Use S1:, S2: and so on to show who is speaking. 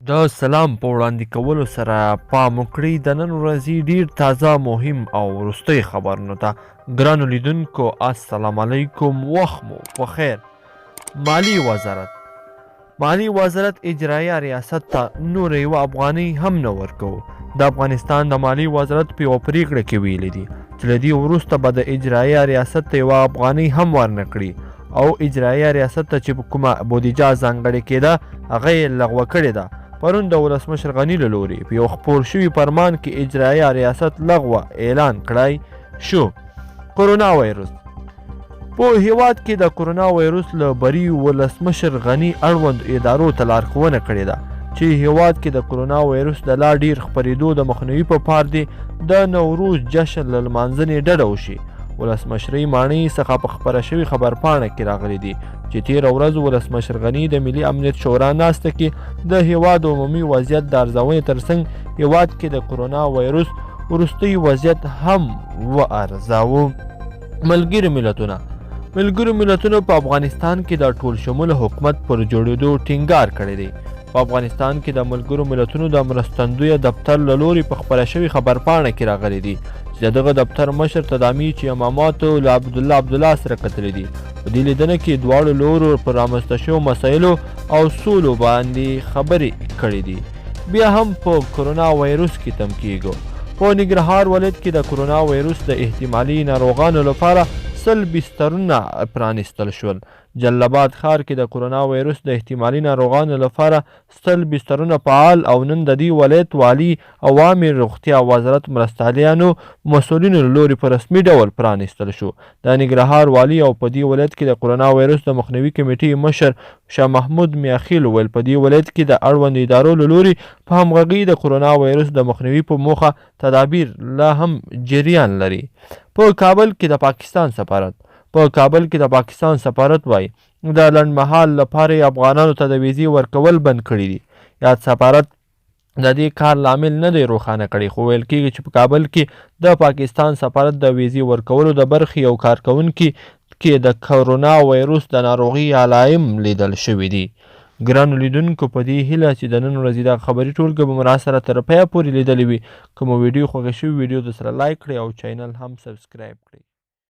S1: د سلام په وړاندې کولو سره پام وکړئ د نن ورځې ډیر تازه مهم او وروستي خبرونو ته. ګرانو لیدونکو السلام علیکم، وخت مو پخیر. مالی وزارت اجرایه ریاست ته نور یوه افغانۍ هم نه ورکوو. د افغانستان د مالی وزارت په یوه پریکړه کې ویلي دي چې له دې وروسته به د اجرایه ریاست ته یوه افغانۍ هم ورنه کړي او اجرایه ریاست ته چې کومه بودیجه ځانګړې کېده هغه یې لغوه کړې ده. پرون د ولسمشر غني له لوري په یو خپور شوي فرمان کې اجرایه ریاست لغوه اعلان کړی شو. کرونا وایرس په هیواد کې د کرونا وایرس له بري ولسمشر غني اړوند ادارو ته لارښوونه کړې ده چې هیواد کې د کرونا وایرس د لا ډیر خپرېدو د مخنیوي په پار دی د نوروز جشن له لمانځنې ډډه وشي. ولسمشرۍ ماڼۍ څخه په خپره شوي خبرپاڼه کې راغلي دي چې تېره ورځ ولسمشر غني د ملي امنیت شورا ناسته کې د هیواد عمومي وضعیت د ارزونې ترڅنګ هیواد کې د کرونا وایرس وروستي وضعیت هم وارزاوه. ملګرو ملتونو په افغانستان کې د ټول شموله حکومت پر جوړېدو ټینګار کړی دی. په افغانستان کې د ملګرو ملتونو د مرستندویه دفتر له لوري په خپره شوي خبرپاڼه کې راغلي دي چې دغه دفتر مشر تدامي چې اماماتو له عبدالله سره کتلي دي. په دې لیدنه کې دواړو لورو پر رامنځته شوو مسایلو او سولو باندې خبرې کړې دي. بیا هم په کرونا وایرس کې تم کیږو. په ننګرهار ولایت کې د کرونا وایرس د احتمالي ناروغانو لپاره 100 بسترونه پرانیستل شول. جلال ښار کې د کرونا وایرس د احتمالي ناروغانو لپاره 100 بسترونه فعال او نن د دې ولایت والي عوامي روغتیا وزارت مرستیالانو مسؤلینو له لوري په رسمي ډول پرانیستل شو. د ننګرهار والي او په دې ولایت کې د کرونا وایرس د مخنیوي کمیټې مشر شاه محمود میاخیل وویل په دې ولایت کې د اړوند ادارو له لوري په همغږۍ د کرونا وایرس د مخنیوي په موخه تدابیر لا هم جریان لري. په کابل کې د پاکستان سفارت وایي د لنډمهال لپاره افغانانو ته د ویزې ورکول بند کړي دي. یاد سفارت د دې کار لامل نه دی روښانه کړی، خو ویل کېږي چې په کابل کې د پاکستان سفارت د ویزې ورکولو د برخې یو کارکوونکي کې د کرونا وایرس د ناروغي علائم لیدل شوي دي. ګرانو لیدونکو په دې هیله چې د نن ورځې دا خبري ټولګه به مو راسره تر پایه پورې لیدلې وي. که مو ویډیو خوښه شوې ویډیو د سره لایک کړئ او چینل هم سبسکرایب کړئ.